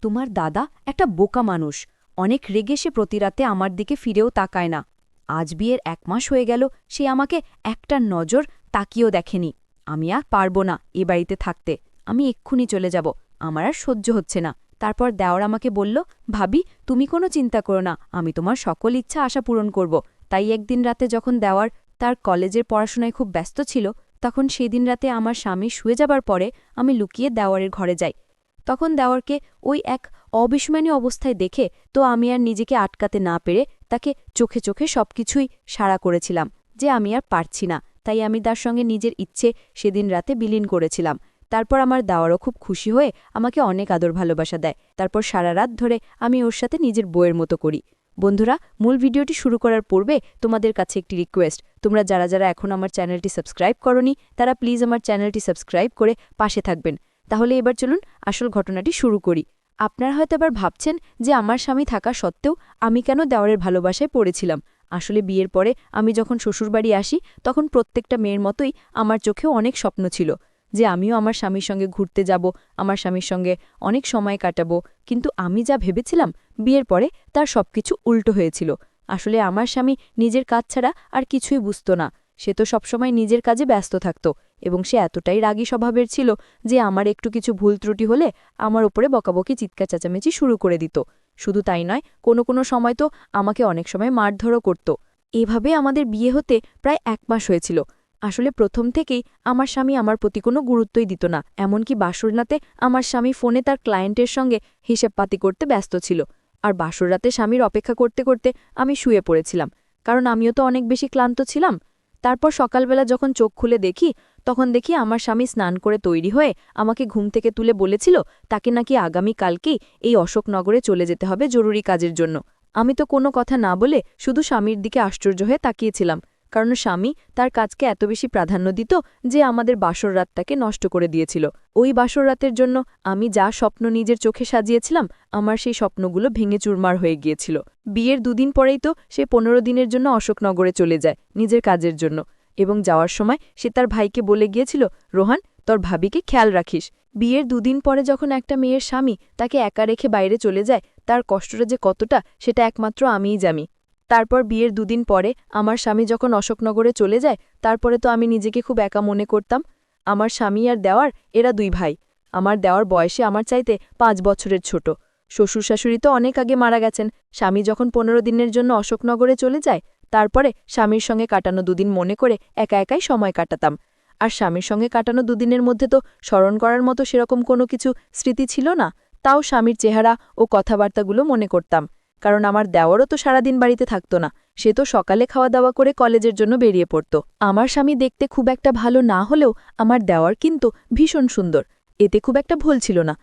তোমার দাদা একটা বোকা মানুষ। অনেক রেগে সে প্রতিরাতে আমার দিকে ফিরেও তাকায় না। আজ বিয়ের 1 মাস হয়ে গেল, সে আমাকে একটা নজর তাকিয়েও দেখেনি। আমি আর পারব না এ বাড়িতে থাকতে। আমি এক্ষুনি চলে যাব। আমার আর সহ্য হচ্ছে না। তারপর দেওর আমাকে বলল, ভাবি তুমি কোনো চিন্তা করো না, আমি তোমার সকল ইচ্ছা আশা পূরণ করব। তাই একদিন রাতে যখন দেওয়ার তার কলেজের পড়াশোনায় খুব ব্যস্ত ছিল, তখন সেদিন রাতে আমার স্বামী শুয়ে যাবার পরে আমি লুকিয়ে দেওয়ারের ঘরে যাই। তখন দেওয়ারকে ওই এক অবিস্মরণীয় অবস্থায় দেখে তো আমি আর নিজেকে আটকাতে না পেরে তাকে চোখে চোখে সবকিছুই সাড়া করেছিলাম যে আমি আর পারছি না। তাই আমি তার সঙ্গে নিজের ইচ্ছে সেদিন রাতে বিলীন করেছিলাম। তারপর আমার দেওয়ারও খুব খুশি হয়ে আমাকে অনেক আদর ভালোবাসা দেয়। তারপর সারা রাত ধরে আমি ওর সাথে নিজের বউয়ের মতো করি। বন্ধুরা, মূল ভিডিওটি শুরু করার পূর্বে তোমাদের কাছে একটি রিকোয়েস্ট, তোমরা যারা যারা এখন আমার চ্যানেলটি সাবস্ক্রাইব করনি তারা প্লিজ আমার চ্যানেলটি সাবস্ক্রাইব করে পাশে থাকবেন। তাহলে এবার চলুন আসল ঘটনাটি শুরু করি। আপনারা হয়তো আবার ভাবছেন যে আমার স্বামী থাকা সত্ত্বেও আমি কেন দেওয়ারের ভালোবাসায় পড়েছিলাম। আসলে বিয়ের পরে আমি যখন শ্বশুরবাড়ি আসি তখন প্রত্যেকটা মেয়ের মতোই আমার চোখেও অনেক স্বপ্ন ছিল যে আমিও আমার স্বামীর সঙ্গে ঘুরতে যাব, আমার স্বামীর সঙ্গে অনেক সময় কাটাবো। কিন্তু আমি যা ভেবেছিলাম বিয়ের পরে তার সবকিছু উল্টো হয়েছিল। আসলে আমার স্বামী নিজের কাজ ছাড়া আর কিছুই বুঝত না। সে তো সবসময় নিজের কাজে ব্যস্ত থাকত এবং সে এতটাই রাগী স্বভাবের ছিল যে আমার একটু কিছু ভুল ত্রুটি হলে আমার ওপরে বকাবকি চিৎকার চেঁচামেচি শুরু করে দিত। শুধু তাই নয়, কোনো কোনো সময় তো আমাকে অনেক সময় মারধরও করত। এভাবে আমাদের বিয়ে হতে প্রায় 1 মাস হয়েছিল। আসলে প্রথম থেকেই আমার স্বামী আমার প্রতি কোনো গুরুত্বই দিত না। এমনকি বাসর রাতে আমার স্বামী ফোনে তার ক্লায়েন্টের সঙ্গে হিসেবপাতি করতে ব্যস্ত ছিল। আর বাসর রাতে স্বামীর অপেক্ষা করতে করতে আমি শুয়ে পড়েছিলাম, কারণ আমিও তো অনেক বেশি ক্লান্ত ছিলাম। তারপর সকালবেলা যখন চোখ খুলে দেখি তখন দেখি আমার স্বামী স্নান করে তৈরি হয়ে আমাকে ঘুম থেকে তুলে বলেছিল তাকে নাকি আগামী কালকেই এই অশোকনগরে চলে যেতে হবে জরুরি কাজের জন্য। আমি তো কোনো কথা না বলে শুধু স্বামীর দিকে আশ্চর্য হয়ে তাকিয়েছিলাম, কারণ স্বামী তার কাজকে এত বেশি প্রাধান্য দিত যে আমাদের বাসর রাতটাকে নষ্ট করে দিয়েছিল। ওই বাসর রাতের জন্য আমি যা স্বপ্ন নিজের চোখে সাজিয়েছিলাম, আমার সেই স্বপ্নগুলো ভেঙে চুরমার হয়ে গিয়েছিল। বিয়ের 2 দিন পরেই তো সে 15 দিনের জন্য অশোকনগরে চলে যায় নিজের কাজের জন্য, এবং যাওয়ার সময় সে তার ভাইকে বলে গিয়েছিল, রোহান তোর ভাবিকে খেয়াল রাখিস। বিয়ের 2 দিন পরে যখন একটা মেয়ের স্বামী তাকে একা রেখে বাইরে চলে যায়, তার কষ্টটা যে কতটা সেটা একমাত্র আমিই জানি। তারপর বিয়ের 2 দিন পরে আমার স্বামী যখন অশোকনগরে চলে যায়, তারপরে তো আমি নিজেকে খুব একা মনে করতাম। আমার স্বামী আর দেওয়ার এরা 2 ভাই। আমার দেওয়ার বয়সে আমার চাইতে 5 বছরের ছোট। শ্বশুর শাশুড়ি তো অনেক আগে মারা গেছেন। স্বামী যখন 15 দিনের জন্য অশোকনগরে চলে যায়, তারপরে স্বামীর সঙ্গে কাটানো 2 দিন মনে করে একা একাই সময় কাটাতাম। আর স্বামীর সঙ্গে কাটানো 2 দিনের মধ্যে তো স্মরণ করার মতো সেরকম কোনো কিছু স্মৃতি ছিল না। তাও স্বামীর চেহারা ও কথাবার্তাগুলো মনে করতাম, কারণ আমার দেওয়ারও তো সারাদিন বাড়িতে থাকতো না। সে তো সকালে খাওয়া দাওয়া করে কলেজের জন্য বেরিয়ে পড়ত। আমার স্বামী দেখতে খুব একটা ভালো না হলেও আমার দেওয়ার কিন্তু ভীষণ সুন্দর, এতে খুব একটা ভুল ছিল না।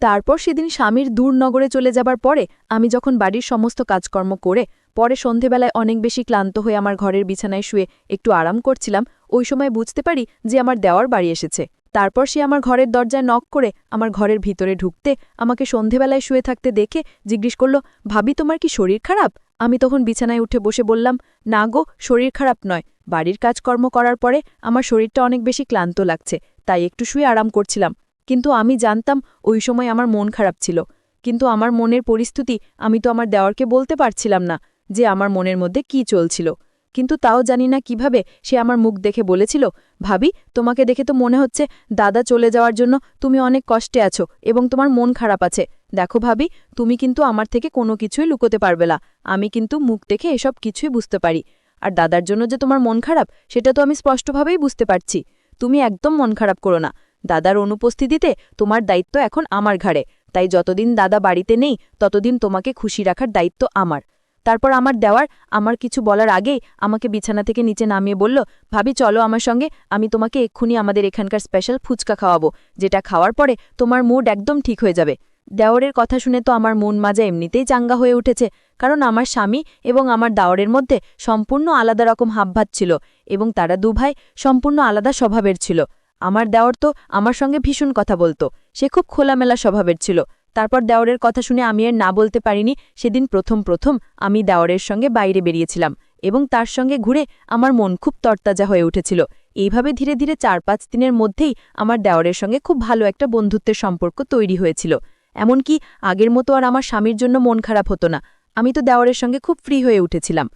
তারপর সেদিন স্বামীর দূর নগরে চলে যাবার পরে আমি যখন বাড়ির সমস্ত কাজকর্ম করে পরে সন্ধেবেলায় অনেক বেশি ক্লান্ত হয়ে আমার ঘরের বিছানায় শুয়ে একটু আরাম করছিলাম, ওই সময় বুঝতে পারি যে আমার দেওয়ার বাড়ি এসেছে। তারপর সে আমার ঘরের দরজায় নক করে আমার ঘরের ভিতরে ঢুকতে আমাকে সন্ধেবেলায় শুয়ে থাকতে দেখে জিজ্ঞেস করল, ভাবি তোমার কি শরীর খারাপ? আমি তখন বিছানায় উঠে বসে বললাম, না গো, শরীর খারাপ নয়, বাড়ির কাজকর্ম করার পরে আমার শরীরটা অনেক বেশি ক্লান্ত লাগছে, তাই একটু শুয়ে আরাম করছিলাম। কিন্তু আমি জানতাম ওই সময় আমার মন খারাপ ছিল। কিন্তু আমার মনের পরিস্থিতি আমি তো আমার দেওয়ারকে বলতে পারছিলাম না যে আমার মনের মধ্যে কি চলছিল। কিন্তু তাও জানি না কিভাবে সে আমার মুখ দেখে বলেছিল, ভাবি তোমাকে দেখে তো মনে হচ্ছে দাদা চলে যাওয়ার জন্য তুমি অনেক কষ্টে আছো এবং তোমার মন খারাপ আছে। দেখো ভাবি, তুমি কিন্তু আমার থেকে কোনো কিছুই লুকোতে পারবে না। আমি কিন্তু মুখ দেখে এসব কিছুই বুঝতে পারি। আর দাদার জন্য যে তোমার মন খারাপ সেটা তো আমি স্পষ্টভাবেই বুঝতে পারছি। তুমি একদম মন খারাপ করো না। দাদার অনুপস্থিতিতে তোমার দায়িত্ব এখন আমার ঘাড়ে, তাই যতদিন দাদা বাড়িতে নেই ততদিন তোমাকে খুশি রাখার দায়িত্ব আমার। তারপর আমার দেওয়ার আমার কিছু বলার আগেই আমাকে বিছানা থেকে নিচে নামিয়ে বলল, ভাবি চলো আমার সঙ্গে, আমি তোমাকে এক্ষুনি আমাদের এখানকার স্পেশাল ফুচকা খাওয়াবো, যেটা খাওয়ার পরে তোমার মুড একদম ঠিক হয়ে যাবে। দেওরের কথা শুনে তো আমার মন মাজা এমনিতেই চাঙ্গা হয়ে উঠেছে, কারণ আমার স্বামী এবং আমার দেওরের মধ্যে সম্পূর্ণ আলাদা রকম হাবভাত ছিল এবং তারা 2 ভাই সম্পূর্ণ আলাদা স্বভাবের ছিল। আমার দেওর তো আমার সঙ্গে ভীষণ কথা বলতো, সে খুব খোলামেলা স্বভাবের ছিল। তারপর দেওরের কথা শুনে আমি আর না বলতে পারিনি। সেদিন প্রথম আমি দেওরের সঙ্গে বাইরে বেরিয়েছিলাম এবং তার সঙ্গে ঘুরে আমার মন খুব তরতাজা হয়ে উঠেছিল। এইভাবে ধীরে ধীরে 4-5 দিনের মধ্যেই আমার দেওরের সঙ্গে খুব ভালো একটা বন্ধুত্বের সম্পর্ক তৈরি হয়েছিল। এমনকি আগের মতো আর আমার স্বামীর জন্য মন খারাপ হতো না। আমি তো দেওরের সঙ্গে খুব ফ্রি হয়ে উঠেছিলাম।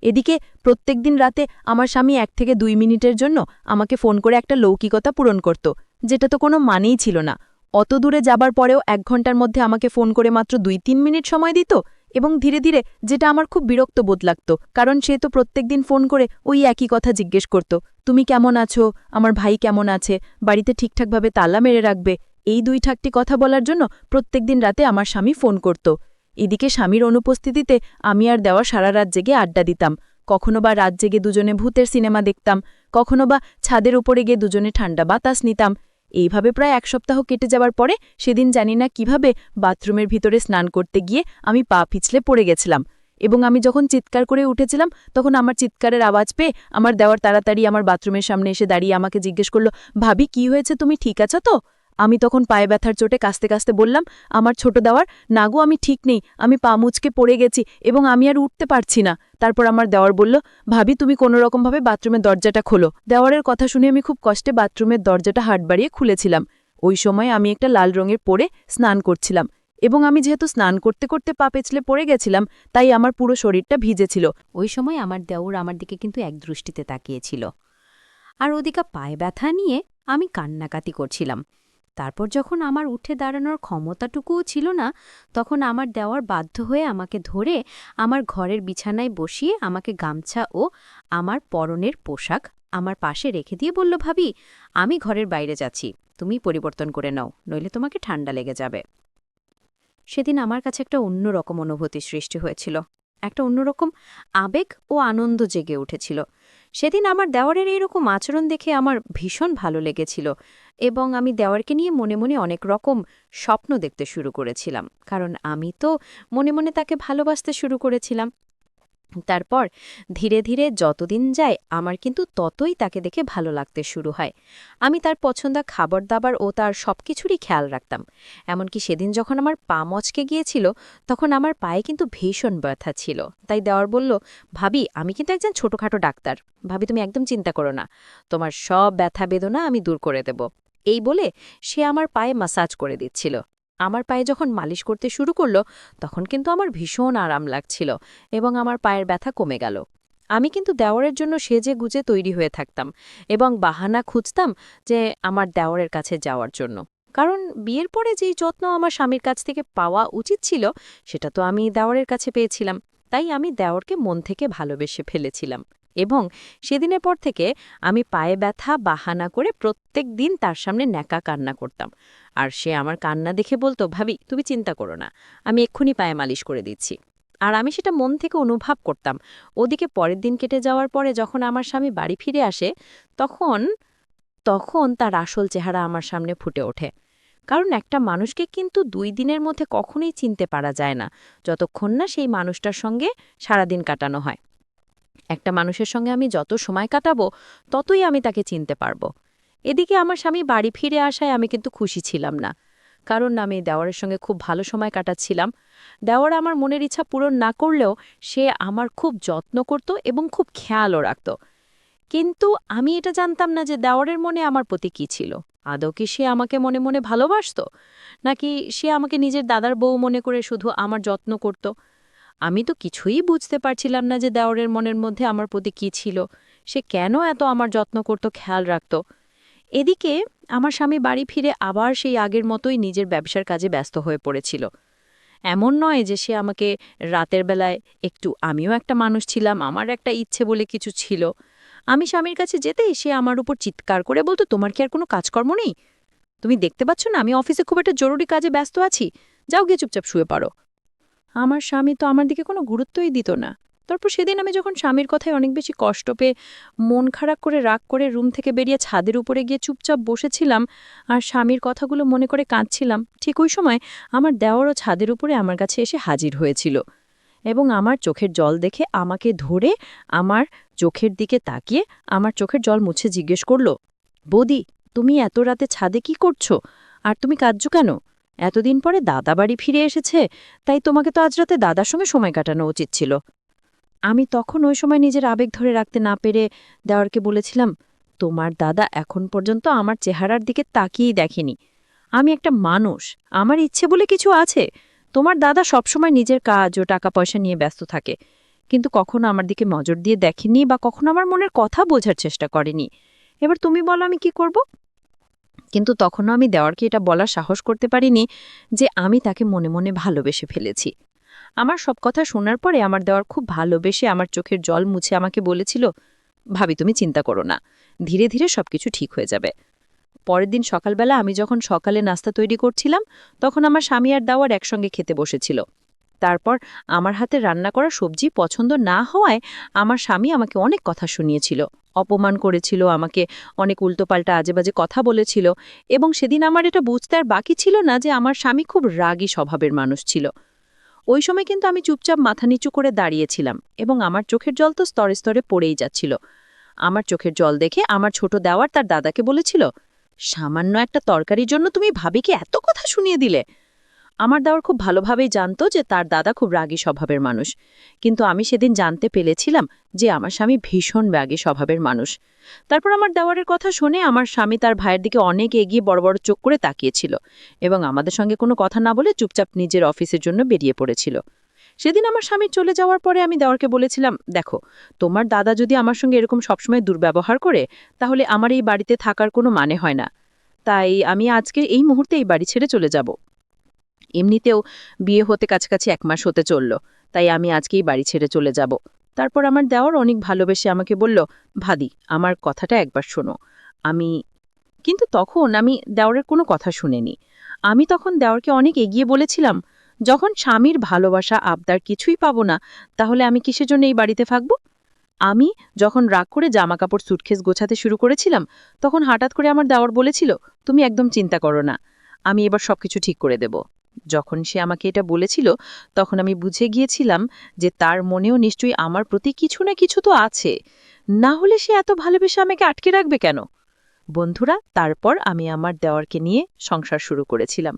এদিকে প্রত্যেকদিন রাতে আমার স্বামী 1 থেকে 2 মিনিটের জন্য আমাকে ফোন করে একটা লৌকিকতা পূরণ করত, যেটা তো কোনো মানেই ছিল না। অত দূরে যাবার পরেও 1 ঘন্টার মধ্যে আমাকে ফোন করে মাত্র 2-3 মিনিট সময় দিত, এবং ধীরে ধীরে, যেটা আমার খুব বিরক্ত বোধ লাগত, কারণ সে তো প্রত্যেকদিন ফোন করে ওই একই কথা জিজ্ঞেস করত, তুমি কেমন আছো, আমার ভাই কেমন আছে, বাড়িতে ঠিকঠাকভাবে তালা মেরে রাখবে। এই 2টি কথা বলার জন্য প্রত্যেকদিন রাতে আমার স্বামী ফোন করত। এদিকে স্বামীর অনুপস্থিতিতে আমি আর দেওয়া সারা রাত জেগে আড্ডা দিতাম। কখনো বা রাত জেগে দুজনে ভূতের সিনেমা দেখতাম, কখনো বা ছাদের উপরে গিয়ে দুজনে ঠান্ডা বাতাস নিতাম। এইভাবে প্রায় 1 সপ্তাহ কেটে যাওয়ার পরে সেদিন জানি না কিভাবে বাথরুমের ভিতরে স্নান করতে গিয়ে আমি পা পিছলে পড়ে গেছিলাম, এবং আমি যখন চিৎকার করে উঠেছিলাম তখন আমার চিৎকারের আওয়াজ পেয়ে আমার দেওয়ার তাড়াতাড়ি আমার বাথরুমের সামনে এসে দাঁড়িয়ে আমাকে জিজ্ঞেস করল, ভাবি কি হয়েছে, তুমি ঠিক আছো তো? আমি তখন পায়ে ব্যথার চোটে কাস্তে কাস্তে বললাম, আমার ছোট দেওয়ার, না গো আমি ঠিক নেই, আমি পা মুচকে পড়ে গেছি এবং আমি আর উঠতে পারছি না। তারপর আমার দেওয়ার বলল, ভাবি তুমি কোনোরকমভাবে বাথরুমের দরজাটা খোলো। দেওয়ারের কথা শুনে আমি খুব কষ্টে বাথরুমের দরজাটা হাত বাড়িয়ে খুলেছিলাম। ওই সময় আমি একটা লাল রঙের পরে স্নান করছিলাম, এবং আমি যেহেতু স্নান করতে করতে পা পেছলে পড়ে গেছিলাম, তাই আমার পুরো শরীরটা ভিজেছিল। ওই সময় আমার দেওর আমার দিকে কিন্তু একদৃষ্টিতে তাকিয়েছিল, আর ওদিকে পায়ে ব্যথা নিয়ে আমি কান্নাকাটি করছিলাম। তারপর যখন আমার উঠে দাঁড়ানোর ক্ষমতাটুকুও ছিল না, তখন আমার দেওয়ার বাধ্য হয়ে আমাকে ধরে আমার ঘরের বিছানায় বসিয়ে আমাকে গামছা ও আমার পরনের পোশাক আমার পাশে রেখে দিয়ে বলল, ভাবি আমি ঘরের বাইরে যাচ্ছি, তুমি পরিবর্তন করে নাও, নইলে তোমাকে ঠান্ডা লেগে যাবে। সেদিন আমার কাছে একটা অন্যরকম অনুভূতি সৃষ্টি হয়েছিল, একটা অন্যরকম আবেগ ও আনন্দ জেগে উঠেছিল। সেদিন আমার দেওয়ারের এইরকম আচরণ দেখে আমার ভীষণ ভালো লেগেছিল, এবং আমি দেওয়ারকে নিয়ে মনে মনে অনেক রকম স্বপ্ন দেখতে শুরু করেছিলাম, কারণ আমি তো মনে মনে তাকে ভালোবাসতে শুরু করেছিলাম। তারপর ধীরে ধীরে যতদিন যায় আমার কিন্তু ততই তাকে দেখে ভালো লাগতে শুরু হয়। আমি তার পছন্দ খাবার দাবার ও তার সবকিছুরই খেয়াল রাখতাম। এমনকি সেদিন যখন আমার পা মচকে গিয়েছিল, তখন আমার পায়ে কিন্তু ভীষণ ব্যথা ছিল। তাই দেওয়ার বলল, ভাবি আমি কিন্তু একজন ছোটখাটো ডাক্তার, ভাবি তুমি একদম চিন্তা করো না, তোমার সব ব্যথা বেদনা আমি দূর করে দেব। এই বলে সে আমার পায়ে মাসাজ করে দিচ্ছিল। আমার পায়ে যখন মালিশ করতে শুরু করলো, তখন কিন্তু আমার ভীষণ আরাম লাগছিল, এবং আমার পায়ের ব্যথা কমে গেল। আমি কিন্তু দেওরের জন্য সেজে গুজে তৈরি হয়ে থাকতাম, এবং বাহানা খুঁজতাম যে আমার দেওরের কাছে যাওয়ার জন্য, কারণ বিয়ের পরে যেই যত্ন আমার স্বামীর কাছ থেকে পাওয়া উচিত ছিল, সেটা তো আমি দেওরের কাছে পেয়েছিলাম। তাই আমি দেওরকে মন থেকে ভালোবেসে ফেলেছিলাম, এবং সেদিনের পর থেকে আমি পায়ে ব্যথা বাহানা করে প্রত্যেক দিন তার সামনে ন্যাকা কান্না করতাম। আর সে আমার কান্না দেখে বলতো, ভাবি তুমি চিন্তা করো না, আমি এক্ষুনি পায়ে মালিশ করে দিচ্ছি। আর আমি সেটা মন থেকে অনুভব করতাম। ওদিকে পরের দিন কেটে যাওয়ার পরে যখন আমার স্বামী বাড়ি ফিরে আসে, তখন তখন তার আসল চেহারা আমার সামনে ফুটে ওঠে। কারণ একটা মানুষকে কিন্তু 2 দিনের মধ্যে কখনোই চিনতে পারা যায় না, যতক্ষণ না সেই মানুষটার সঙ্গে সারাদিন কাটানো হয়। একটা মানুষের সঙ্গে আমি যত সময় কাটাবো, ততই আমি তাকে চিনতে পারবো। এদিকে আমার স্বামী বাড়ি ফিরে আসায় আমি কিন্তু খুশি ছিলাম না, কারণ আমি দেওয়ারের সঙ্গে খুব ভালো সময় কাটাচ্ছিলাম। দেওয়ার আমার মনের ইচ্ছা পূরণ না করলেও সে আমার খুব যত্ন করত এবং খুব খেয়ালও রাখত। কিন্তু আমি এটা জানতাম না যে দেওয়ারের মনে আমার প্রতি কী ছিল। আদৌ কি সে আমাকে মনে মনে ভালোবাসত, নাকি সে আমাকে নিজের দাদার বউ মনে করে শুধু আমার যত্ন করত? আমি তো কিছুই বুঝতে পারছিলাম না যে দেওরের মনের মধ্যে আমার প্রতি কী ছিল, সে কেন এত আমার যত্ন করত, খেয়াল রাখত। এদিকে আমার স্বামী বাড়ি ফিরে আবার সেই আগের মতোই নিজের ব্যবসার কাজে ব্যস্ত হয়ে পড়েছিল। এমন নয় যে সে আমাকে রাতের বেলায় একটু, আমিও একটা মানুষ ছিলাম, আমার একটা ইচ্ছে বলে কিছু ছিল। আমি স্বামীর কাছে যেতেই সে আমার উপর চিৎকার করে বলতো, তোমার কি আর কোনো কাজকর্ম নেই? তুমি দেখতে পাচ্ছ না আমি অফিসে খুব একটা জরুরি কাজে ব্যস্ত আছি, যাও গিয়ে চুপচাপ শুয়ে পড়ো। আমার স্বামী তো আমার দিকে কোনো গুরুত্বই দিত না। তারপর সেদিন আমি যখন স্বামীর কথায় অনেক বেশি কষ্ট পেয়ে মন খারাপ করে রাগ করে রুম থেকে বেরিয়ে ছাদের উপরে গিয়ে চুপচাপ বসেছিলাম আর স্বামীর কথাগুলো মনে করে কাঁদছিলাম, ঠিক ওই সময় আমার দেওরও ছাদের উপরে আমার কাছে এসে হাজির হয়েছিল, এবং আমার চোখের জল দেখে আমাকে ধরে আমার চোখের দিকে তাকিয়ে আমার চোখের জল মুছে জিজ্ঞেস করল, বৌদি তুমি এত রাতে ছাদে কি করছো, আর তুমি কাঁদছো কেন? এতদিন পরে দাদা বাড়ি ফিরে এসেছে, তাই তোমাকে তো আজ রাতে দাদার সঙ্গে সময় কাটানো উচিত ছিল। আমি তখন ওই সময় নিজের আবেগ ধরে রাখতে না পেরে দেওয়ারকে বলেছিলাম, তোমার দাদা এখন পর্যন্ত আমার চেহারার দিকে তাকিয়েই দেখেনি। আমি একটা মানুষ, আমার ইচ্ছে বলে কিছু আছে। তোমার দাদা সবসময় নিজের কাজ ও টাকা পয়সা নিয়ে ব্যস্ত থাকে, কিন্তু কখনো আমার দিকে নজর দিয়ে দেখেনি বা কখনো আমার মনের কথা বোঝার চেষ্টা করেনি। এবার তুমি বলো আমি কি করব? কিন্তু তখনও আমি দেওয়ারকে এটা বলার সাহস করতে পারিনি যে আমি তাকে মনে মনে ভালোবেসে ফেলেছি। আমার সব কথা শোনার পরে আমার দেওয়ার খুব ভালোবেসে আমার চোখের জল মুছে আমাকে বলেছিল, ভাবি তুমি চিন্তা করো না, ধীরে ধীরে সবকিছু ঠিক হয়ে যাবে। পরের দিন সকালবেলা আমি যখন সকালে নাস্তা তৈরি করছিলাম, তখন আমার স্বামী আর দেওয়ার একসঙ্গে খেতে বসেছিল। তারপর আমার হাতে রান্না করা সবজি পছন্দ না হওয়ায় আমার স্বামী আমাকে অনেক কথা শুনিয়েছিল, অপমান করেছিল, আমাকে অনেক উল্টোপাল্টা আজেবাজে কথা বলেছিল। এবং সেদিন আমার এটা বুঝতে আর বাকি ছিল না যে আমার স্বামী খুব রাগী স্বভাবের মানুষ ছিল। ওই সময় কিন্তু আমি চুপচাপ মাথা নিচু করে দাঁড়িয়েছিলাম এবং আমার চোখের জল তো স্তরে স্তরে পড়েই যাচ্ছিল। আমার চোখের জল দেখে আমার ছোট দেওয়ার তার দাদাকে বলেছিল, সামান্য একটা তরকারির জন্য তুমি ভাবিকে এত কথা শুনিয়ে দিলে। আমার দেওয়ার খুব ভালোভাবেই জানতো যে তার দাদা খুব রাগী স্বভাবের মানুষ, কিন্তু আমি সেদিন জানতে পেরেছিলাম যে আমার স্বামী ভীষণ রাগী স্বভাবের মানুষ। তারপর আমার দেওয়ারের কথা শুনে আমার স্বামী তার ভাইয়ের দিকে অনেক এগিয়ে বড় বড় চোখ করে তাকিয়েছিল এবং আমাদের সঙ্গে কোনো কথা না বলে চুপচাপ নিজের অফিসের জন্য বেরিয়ে পড়েছিল। সেদিন আমার স্বামী চলে যাওয়ার পরে আমি দেওয়ারকে বলেছিলাম, দেখো, তোমার দাদা যদি আমার সঙ্গে এরকম সবসময় দুর্ব্যবহার করে, তাহলে আমার এই বাড়িতে থাকার কোনো মানে হয় না। তাই আমি আজকে এই মুহূর্তে এই বাড়ি ছেড়ে চলে যাব। এমনিতেও বিয়ে হতে কাছাকাছি 1 মাস হতে চলল, তাই আমি আজকেই বাড়ি ছেড়ে চলে যাব। তারপর আমার দেওর অনেক ভালোবেসে আমাকে বলল, ভাদি আমার কথাটা একবার শোনো। আমি কিন্তু তখন আমি দেওরের কোনো কথা শুনিনি। আমি তখন দেওরকে অনেক এগিয়ে বলেছিলাম, যখন স্বামীর ভালোবাসা আবদার কিছুই পাবো না, তাহলে আমি কিসের জন্য এই বাড়িতে থাকব? আমি যখন রাগ করে জামাকাপড় সুটকেস গোছাতে শুরু করেছিলাম, তখন হঠাৎ করে আমার দেওর বলেছিল, তুমি একদম চিন্তা করো না, আমি এবার সবকিছু ঠিক করে দেব। যখন সে আমাকে এটা বলেছিল, তখন আমি বুঝে গিয়েছিলাম যে তার মনেও নিশ্চয়ই আমার প্রতি কিছু না কিছু তো আছে, না হলে সে এত ভালোবেসে আমাকে আটকে রাখবে কেন? বন্ধুরা, তারপর আমি আমার দেওরকে নিয়ে সংসার শুরু করেছিলাম।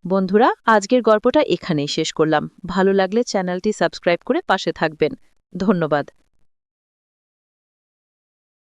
বন্ধুরা, আজকের গল্পটা এখানেই শেষ করলাম। ভালো লাগলে চ্যানেলটি সাবস্ক্রাইব করে পাশে থাকবেন। ধন্যবাদ।